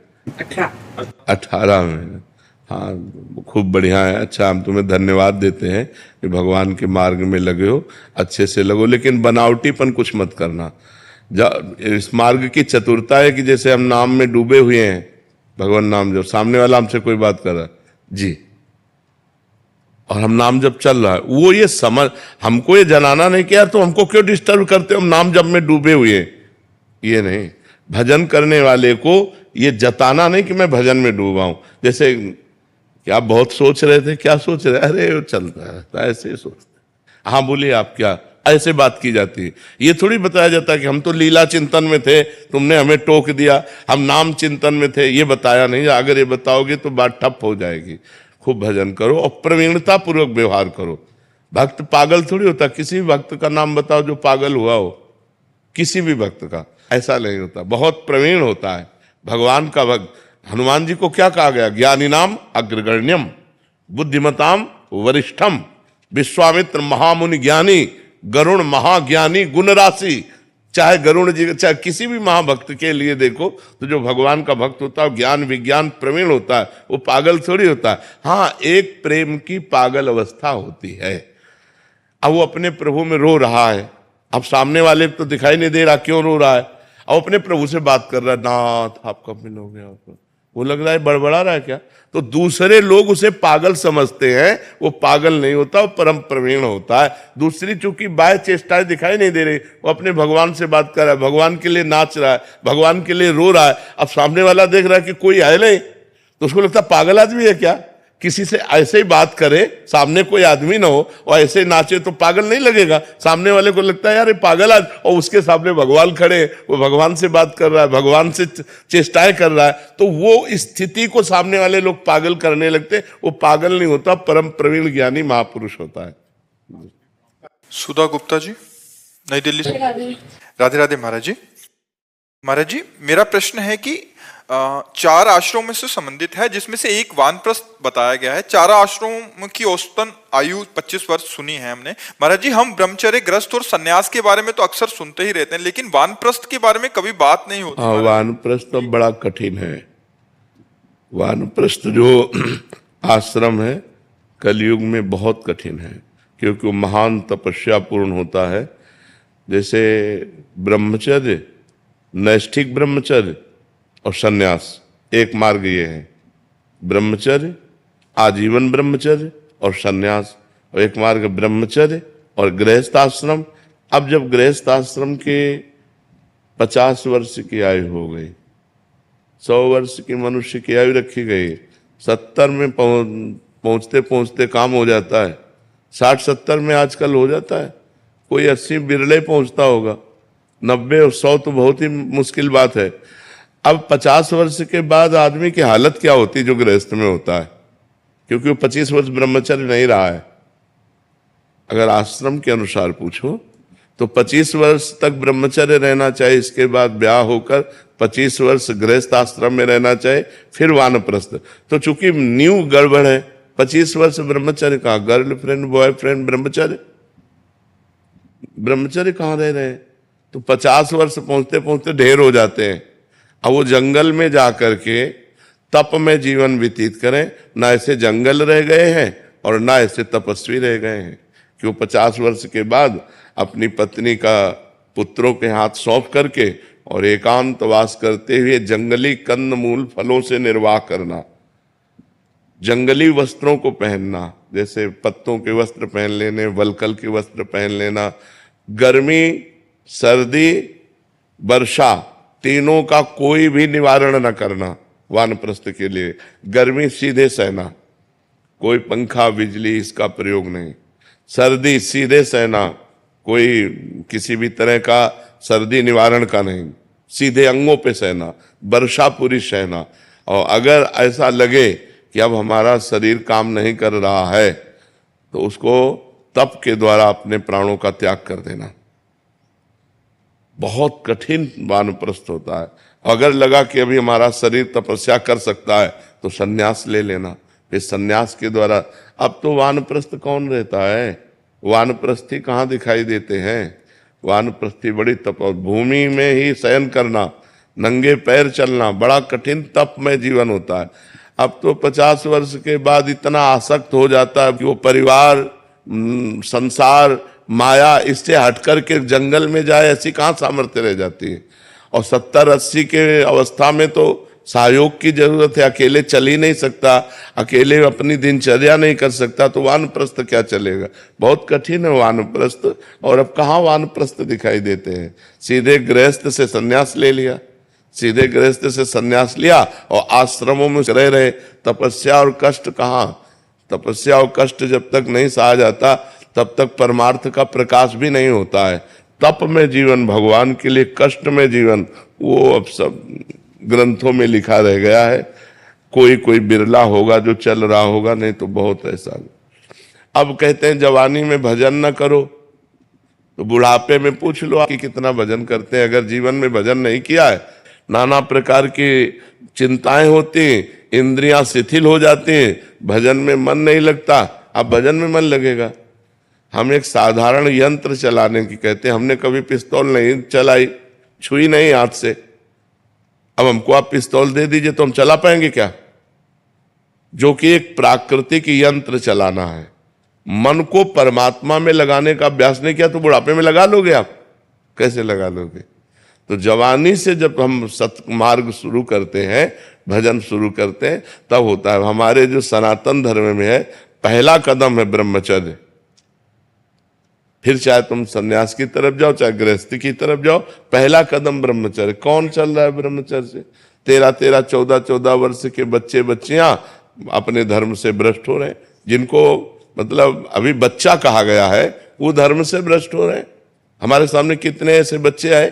18 में। हाँ, खूब बढ़िया है। अच्छा, हम तुम्हें धन्यवाद देते हैं कि भगवान के मार्ग में लगे हो, अच्छे से लगो, लेकिन बनावटीपन कुछ मत करना। इस मार्ग की चतुरता है कि जैसे हम नाम में डूबे हुए हैं, भगवान नाम जब सामने वाला हमसे कोई बात कर रहा है जी, और हम नाम जब चल रहा है, वो ये समझ, हमको ये जनाना नहीं कि यार तो हमको क्यों डिस्टर्ब करते हो, हम नाम जब में डूबे हुए हैं। ये नहीं, भजन करने वाले को ये जताना नहीं कि मैं भजन में डूबा हूं। जैसे कि आप बहुत सोच रहे थे, क्या सोच रहे? अरे वो चलता है, तो ऐसे ही सोचते। हाँ बोलिए, आप क्या, ऐसे बात की जाती है। ये थोड़ी बताया जाता है कि हम तो लीला चिंतन में थे, तुमने हमें टोक दिया, हम नाम चिंतन में थे, ये बताया नहीं। अगर ये बताओगे तो बात ठप हो जाएगी। खूब भजन करो और प्रवीणता पूर्वक व्यवहार करो। भक्त पागल थोड़ी होता। किसी भी भक्त का नाम बताओ जो पागल हुआ हो, किसी भी भक्त का, ऐसा नहीं होता। बहुत प्रवीण होता है भगवान का भक्त। हनुमान जी को क्या कहा गया? ज्ञानी नाम अग्रगण्यम, बुद्धिमताम वरिष्ठम, विश्वामित्र महामुनि ज्ञानी, गरुण महाज्ञानी गुण राशि। चाहे गरुण जी, चाहे किसी भी महाभक्त के लिए देखो तो जो भगवान का भक्त होता है, ज्ञान विज्ञान प्रवीण होता है, वो पागल थोड़ी होता है। हाँ, एक प्रेम की पागल अवस्था होती है। अब वो अपने प्रभु में रो रहा है, अब सामने वाले तो दिखाई नहीं दे रहा क्यों रो रहा है, अब अपने प्रभु से बात कर रहा है, नाथ आप कब मिलोगे, आपको वो लग रहा है बड़बड़ा रहा है क्या। तो दूसरे लोग उसे पागल समझते हैं, वो पागल नहीं होता, वो परम प्रवीण होता है। दूसरी चूंकि बाह्य चेष्टाएं दिखाई नहीं दे रही, वो अपने भगवान से बात कर रहा है, भगवान के लिए नाच रहा है, भगवान के लिए रो रहा है। अब सामने वाला देख रहा है कि कोई है नहीं, तो उसको लगता है पागल आदमी है क्या। किसी से ऐसे ही बात करे, सामने कोई आदमी ना हो और ऐसे ही नाचे तो पागल नहीं लगेगा। सामने वाले को लगता है यार ये पागल आज, और उसके सामने भगवान खड़े, वो भगवान से बात कर रहा है, भगवान से चेष्टाएं कर रहा है, तो वो स्थिति को सामने वाले लोग पागल करने लगते। वो पागल नहीं होता, परम प्रवीण ज्ञानी महापुरुष होता है। सुधा गुप्ता जी नई दिल्ली से। राधे राधे महाराज जी। महाराज जी मेरा प्रश्न है कि 4 आश्रमों से संबंधित है, जिसमें से एक वानप्रस्थ बताया गया है। 4 आश्रमों की औसतन आयु 25 वर्ष सुनी है हमने। महाराज जी हम ब्रह्मचर्य, ग्रस्त और सन्यास के बारे में तो अक्सर सुनते ही रहते हैं, लेकिन वानप्रस्थ के बारे में कभी बात नहीं होती। हाँ, वानप्रस्थ तो बड़ा कठिन है। वानप्रस्थ जो आश्रम है कलयुग में बहुत कठिन है, क्योंकि वो महान तपस्या पूर्ण होता है। जैसे ब्रह्मचर्य, नैष्ठिक ब्रह्मचर्य और सन्यास, एक मार्ग ये है। ब्रह्मचर्य, आजीवन ब्रह्मचर्य और सन्यास, और एक मार्ग ब्रह्मचर्य और गृहस्थ आश्रम। अब जब गृहस्थ आश्रम के 50 वर्ष की आयु हो गई, 100 वर्ष की मनुष्य की आयु रखी गई, 70 में पहुंचते पहुंचते काम हो जाता है, 60-70 में आजकल हो जाता है, कोई 80 बिरले पहुंचता होगा, 90 और 100 तो बहुत ही मुश्किल बात है। अब 50 वर्ष के बाद आदमी की हालत क्या होती है जो गृहस्थ में होता है, क्योंकि वो 25 वर्ष ब्रह्मचर्य नहीं रहा है। अगर आश्रम के अनुसार पूछो तो 25 वर्ष तक ब्रह्मचर्य रहना चाहिए, इसके बाद ब्याह होकर 25 वर्ष गृहस्थ आश्रम में रहना चाहिए, फिर वानप्रस्थ। तो चूंकि न्यू गड़बड़ है, 25 वर्ष ब्रह्मचर्य कहाँ, गर्लफ्रेंड बॉयफ्रेंड ब्रह्मचर्य, ब्रह्मचर्य कहाँ रह रहे हैं। तो 50 वर्ष पहुंचते पहुंचते ढेर हो जाते हैं। अब वो जंगल में जा करके तप में जीवन व्यतीत करें, ना ऐसे जंगल रह गए हैं, और ना ऐसे तपस्वी रह गए हैं कि वो 50 वर्ष के बाद अपनी पत्नी का पुत्रों के हाथ सौंप करके और एकांतवास करते हुए जंगली कंद मूल फलों से निर्वाह करना, जंगली वस्त्रों को पहनना, जैसे पत्तों के वस्त्र पहन लेने, वलकल के वस्त्र पहन लेना, गर्मी, सर्दी, वर्षा तीनों का कोई भी निवारण न करना वानप्रस्थ के लिए। गर्मी सीधे सहना, कोई पंखा बिजली इसका प्रयोग नहीं। सर्दी सीधे सहना, कोई किसी भी तरह का सर्दी निवारण का नहीं, सीधे अंगों पे सहना। वर्षा पूरी सहना, और अगर ऐसा लगे कि अब हमारा शरीर काम नहीं कर रहा है तो उसको तप के द्वारा अपने प्राणों का त्याग कर देना। बहुत कठिन वानप्रस्थ होता है। अगर लगा कि अभी हमारा शरीर तपस्या कर सकता है तो संन्यास ले लेना। फिर संन्यास के द्वारा, अब तो वानप्रस्थ कौन रहता है, वानप्रस्थी कहाँ दिखाई देते हैं। वानप्रस्थी बड़ी तप, भूमि में ही शयन करना, नंगे पैर चलना, बड़ा कठिन तप में जीवन होता है। अब तो 50 वर्ष के बाद इतना आसक्त हो जाता है कि वो परिवार, संसार, माया इससे हटकर के जंगल में जाए, ऐसी कहाँ सामर्थ्य रह जाती है। और 70-80 के अवस्था में तो सहयोग की जरूरत है, अकेले चल ही नहीं सकता, अकेले अपनी दिनचर्या नहीं कर सकता, तो वानप्रस्थ क्या चलेगा। बहुत कठिन है वानप्रस्थ। और अब कहाँ वानप्रस्थ दिखाई देते हैं। सीधे गृहस्थ से संन्यास ले लिया, सीधे गृहस्थ से संन्यास लिया और आश्रमों में रह रहे। तपस्या और कष्ट कहाँ, तपस्या और कष्ट जब तक नहीं सहा जाता तब तक परमार्थ का प्रकाश भी नहीं होता है। तप में जीवन, भगवान के लिए कष्ट में जीवन, वो अब सब ग्रंथों में लिखा रह गया है। कोई कोई बिरला होगा जो चल रहा होगा, नहीं तो बहुत ऐसा। अब कहते हैं जवानी में भजन न करो, तो बुढ़ापे में पूछ लो कि कितना भजन करते हैं। अगर जीवन में भजन नहीं किया है, नाना प्रकार की चिंताएं होती, इंद्रियां शिथिल हो जाती हैं, भजन में मन नहीं लगता। अब भजन में मन लगेगा। हम एक साधारण यंत्र चलाने की कहते हैं, हमने कभी पिस्तौल नहीं चलाई, छुई नहीं हाथ से। अब हमको आप पिस्तौल दे दीजिए तो हम चला पाएंगे क्या। जो कि एक प्राकृतिक यंत्र चलाना है। मन को परमात्मा में लगाने का अभ्यास नहीं किया तो बुढ़ापे में लगा लोगे आप, कैसे लगा लोगे। तो जवानी से जब हम सत्मार्ग शुरू करते हैं, भजन शुरू करते हैं, तब होता है। हमारे जो सनातन धर्म में है, पहला कदम है ब्रह्मचर्य। फिर चाहे तुम सन्यास की तरफ जाओ, चाहे गृहस्थी की तरफ जाओ, पहला कदम ब्रह्मचर्य। कौन चल रहा है ब्रह्मचर्य से। 13-13, 14-14 वर्ष के बच्चे बच्चियां अपने धर्म से भ्रष्ट हो रहे हैं। जिनको मतलब अभी बच्चा कहा गया है, वो धर्म से भ्रष्ट हो रहे हैं। हमारे सामने कितने ऐसे बच्चे आए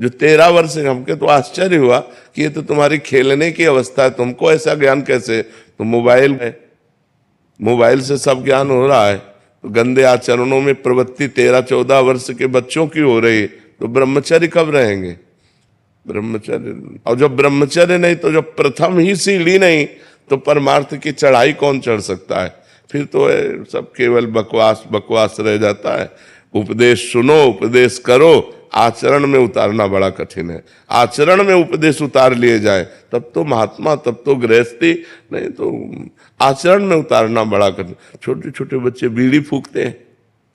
जो 13 वर्ष के, हमके तो आश्चर्य हुआ कि ये तो तुम्हारी खेलने की अवस्था है, तुमको ऐसा ज्ञान कैसे। तो मोबाइल है, मोबाइल से सब ज्ञान हो रहा है। तो गंदे आचरणों में प्रवृत्ति 13-14 वर्ष के बच्चों की हो रही, तो ब्रह्मचर्य कब रहेंगे। ब्रह्मचर्य, और जब ब्रह्मचर्य नहीं तो जब प्रथम ही सीढ़ी नहीं तो परमार्थ की चढ़ाई कौन चढ़ सकता है। फिर तो सब केवल बकवास बकवास रह जाता है। उपदेश सुनो, उपदेश करो, आचरण में उतारना बड़ा कठिन है। आचरण में उपदेश उतार लिए जाए तब तो महात्मा, तब तो गृहस्थी, नहीं तो आचरण में उतारना बड़ा कठिन। छोटे छोटे बच्चे बीड़ी फूकते हैं,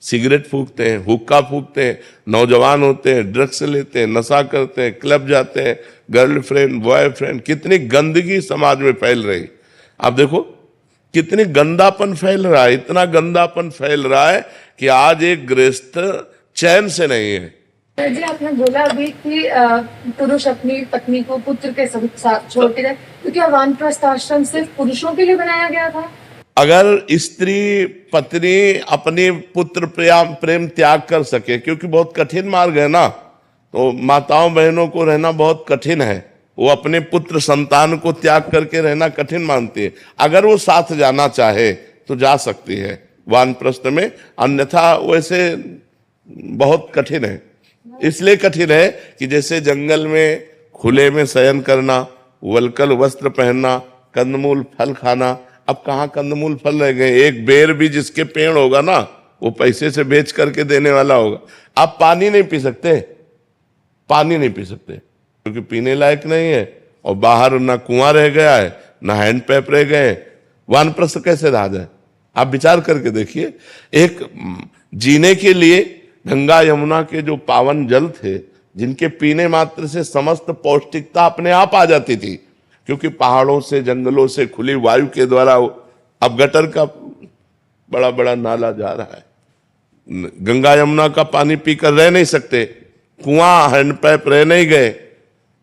सिगरेट फूकते हैं, हुक्का फूकते हैं, नौजवान होते हैं, ड्रग्स लेते हैं, नशा करते हैं, क्लब जाते हैं, गर्लफ्रेंड बॉयफ्रेंड, कितनी गंदगी समाज में फैल रही। आप देखो कितनी गंदापन फैल रहा है, इतना गंदापन फैल रहा है कि आज एक गृहस्थ चैन से नहीं है। जी आपने बोला अभी कि पुरुष अपनी पत्नी को पुत्र के साथ छोड़ के जाए, तो क्या वानप्रस्थ आश्रम सिर्फ पुरुषों के लिए बनाया गया था। अगर स्त्री पत्नी अपने पुत्र प्रेम त्याग कर सके, क्योंकि बहुत कठिन मार्ग है ना, तो माताओं बहनों को रहना बहुत कठिन है। वो अपने पुत्र संतान को त्याग करके रहना कठिन मानती है। अगर वो साथ जाना चाहे तो जा सकती है वानप्रस्थ में, अन्यथा वैसे बहुत कठिन है। इसलिए कठिन है कि जैसे जंगल में खुले में शयन करना, वलकल वस्त्र पहनना, कंदमूल फल खाना, अब कहाँ कंदमूल फल रह गए। एक बेर भी जिसके पेड़ होगा ना, वो पैसे से बेच करके देने वाला होगा। आप पानी नहीं पी सकते, पानी नहीं पी सकते क्योंकि पीने लायक नहीं है, और बाहर ना कुआं रह गया है, ना हैंडपैप रह गए। वानप्रस्थ कैसे रहा जाए। आप विचार करके देखिए, एक जीने के लिए गंगा यमुना के जो पावन जल थे, जिनके पीने मात्र से समस्त पौष्टिकता अपने आप आ जाती थी, क्योंकि पहाड़ों से जंगलों से खुली वायु के द्वारा अब गटर का बड़ा बड़ा नाला जा रहा है। गंगा यमुना का पानी पीकर रह नहीं सकते, कुआं हैंडपैप रह नहीं गए,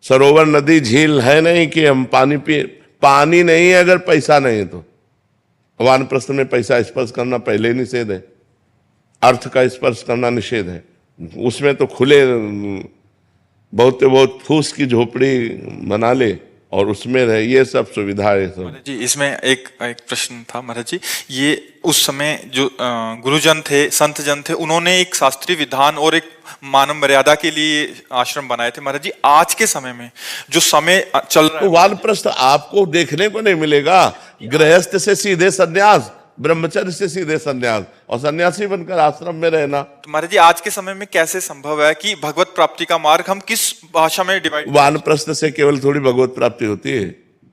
सरोवर नदी झील है नहीं कि हम पानी पिए। पानी नहीं है अगर पैसा नहीं है तो। वानप्रस्थ में पैसा स्पर्श करना पहले ही निषेध है, अर्थ का स्पर्श करना निषेध है। उसमें तो खुले बहुत फूस की झोपड़ी बना ले और उसमें रहे, ये सब सुविधाएं सब। महाराज जी इसमें एक प्रश्न था महाराज जी, ये उस समय जो गुरुजन थे, संत जन थे, उन्होंने एक शास्त्रीय विधान और एक मानव मर्यादा के लिए आश्रम बनाए थे। महाराज जी आज के समय में जो समय चल रहा है, तो वानप्रस्थ आपको देखने को नहीं मिलेगा। गृहस्थ से सीधे संन्यास, ब्रह्मचर्य से सीधे संन्यास, और सन्यासी बनकर आश्रम में रहना। तो महाराज जी आज के समय में कैसे संभव है कि भगवत प्राप्ति का मार्ग हम किस भाषा में डिवाइड? वानप्रस्थ से केवल थोड़ी भगवत प्राप्ति होती है।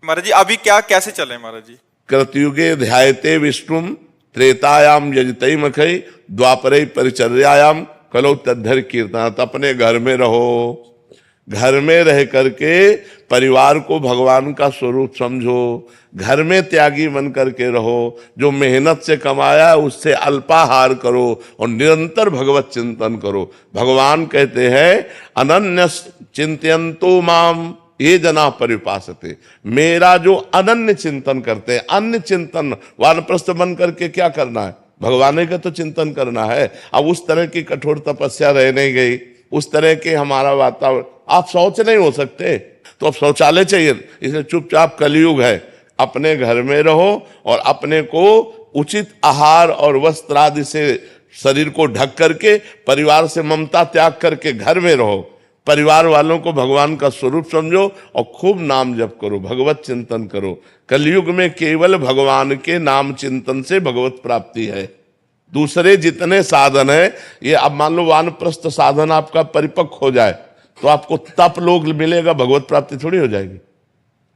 महाराज जी अभी क्या कैसे चले महाराज जी? कृतयुगे ध्यायते विष्णुम, त्रेतायाम यजतई मखई, द्वापरे परिचर्यायाम कलो तद्धर कीर्तन। अपने घर में रहो, घर में रह करके परिवार को भगवान का स्वरूप समझो, घर में त्यागी बन करके रहो, जो मेहनत से कमाया है उससे अल्पाहार करो और निरंतर भगवत चिंतन करो। भगवान कहते हैं अनन्य चिंतयन्तो माम ये जना परिपासते, मेरा जो अनन्य चिंतन करते हैं। अन्य चिंतन वानप्रस्थ बन करके क्या करना है? भगवान का तो चिंतन करना है। अब उस तरह की कठोर तपस्या रह नहीं गई, उस तरह के हमारा वातावरण, आप शौच नहीं हो सकते तो अब शौचालय चाहिए, इसलिए चुपचाप कलयुग है, अपने घर में रहो और अपने को उचित आहार और वस्त्र आदि से शरीर को ढक करके, परिवार से ममता त्याग करके घर में रहो, परिवार वालों को भगवान का स्वरूप समझो और खूब नाम जप करो, भगवत चिंतन करो। कलयुग में केवल भगवान के नाम चिंतन से भगवत प्राप्ति है। दूसरे जितने साधन है, ये अब मान लो वानप्रस्थ साधन आपका परिपक्व हो जाए तो आपको तप लोक मिलेगा, भगवत प्राप्ति थोड़ी हो जाएगी।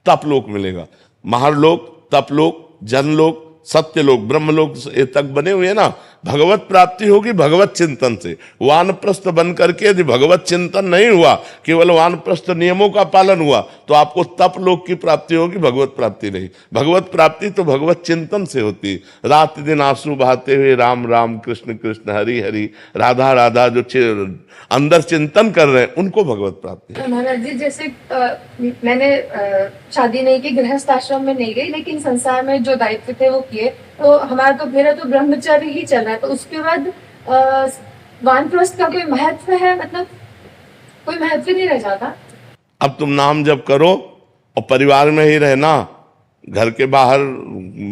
तप लोक मिलेगा, महालोक, तप लोक, जनलोक, सत्यलोक, ब्रह्मलोक ये तक बने हुए ना। भगवत प्राप्ति होगी भगवत चिंतन से। वानप्रस्थ बन करके यदि भगवत चिंतन नहीं हुआ, केवल वानप्रस्थ नियमों का पालन हुआ, तो आपको तप लोक की प्राप्ति होगी, भगवत प्राप्ति नहीं। भगवत प्राप्ति तो भगवत चिंतन से होती। रात दिन आंसू बहाते हुए राम राम कृष्ण कृष्ण हरि हरि राधा राधा जो अंदर चिंतन कर रहे हैं, उनको भगवत प्राप्ति है। महाराज जी जैसे मैंने शादी नहीं की, गृहस्थ आश्रम में नहीं गई, लेकिन संसार में जो दायित्व थे वो किए, तो हमारा तो मेरा तो ब्रह्मचर्य ही चल रहा है। तो उसके बाद वानप्रस्थ का कोई महत्व है? मतलब कोई महत्व नहीं रह जाता? अब तुम नाम जप करो और परिवार में ही रहना, घर के बाहर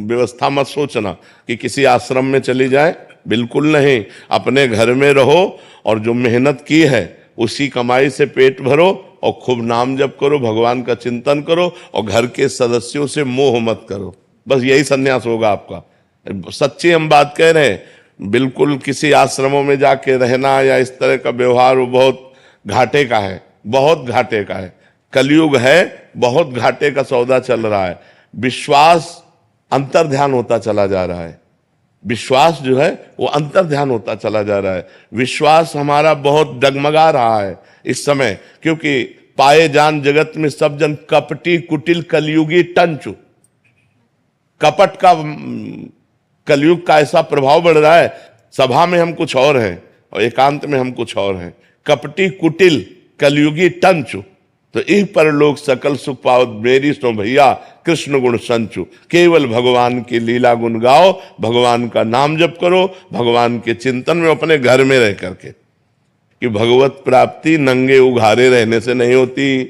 व्यवस्था मत सोचना कि किसी आश्रम में चली जाए, बिल्कुल नहीं। अपने घर में रहो और जो मेहनत की है उसी कमाई से पेट भरो और खूब नाम जप करो, भगवान का चिंतन करो और घर के सदस्यों से मोह मत करो। बस यही सन्यास होगा आपका। सच्ची हम बात कह रहे हैं। बिल्कुल किसी आश्रमों में जाके रहना या इस तरह का व्यवहार वो बहुत घाटे का है, बहुत घाटे का है। कलयुग है, बहुत घाटे का सौदा चल रहा है। विश्वास अंतर ध्यान होता चला जा रहा है। विश्वास जो है वो अंतर ध्यान होता चला जा रहा है। विश्वास हमारा बहुत डगमगा रहा है इस समय, क्योंकि पाए जान जगत में सब जन कपटी कुटिल कलयुगी टंचु। कपट का कलयुग का ऐसा प्रभाव बढ़ रहा है, सभा में हम कुछ और हैं और एकांत में हम कुछ और हैं। कपटी कुटिल कलयुगी टंचु, तो इह पर लोग सकल सुख पाओ, मेरी सो भैया कृष्ण गुण संचु। केवल भगवान की लीला गुण गाओ, भगवान का नाम जप करो, भगवान के चिंतन में अपने घर में रह करके। कि भगवत प्राप्ति नंगे उघारे रहने से नहीं होती,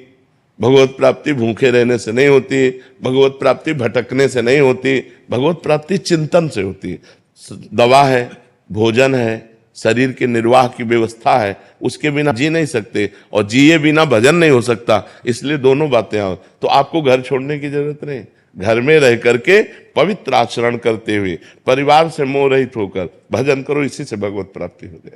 भगवत प्राप्ति भूखे रहने से नहीं होती, भगवत प्राप्ति भटकने से नहीं होती, भगवत प्राप्ति चिंतन से होती। दवा है, भोजन है, शरीर के निर्वाह की व्यवस्था है, उसके बिना जी नहीं सकते और जिए बिना भजन नहीं हो सकता। इसलिए दोनों बातें आओ, तो आपको घर छोड़ने की जरूरत नहीं। घर में रह करके पवित्र आचरण करते हुए परिवार से मोह रहित होकर भजन करो, इसी से भगवत प्राप्ति हो जाएगी।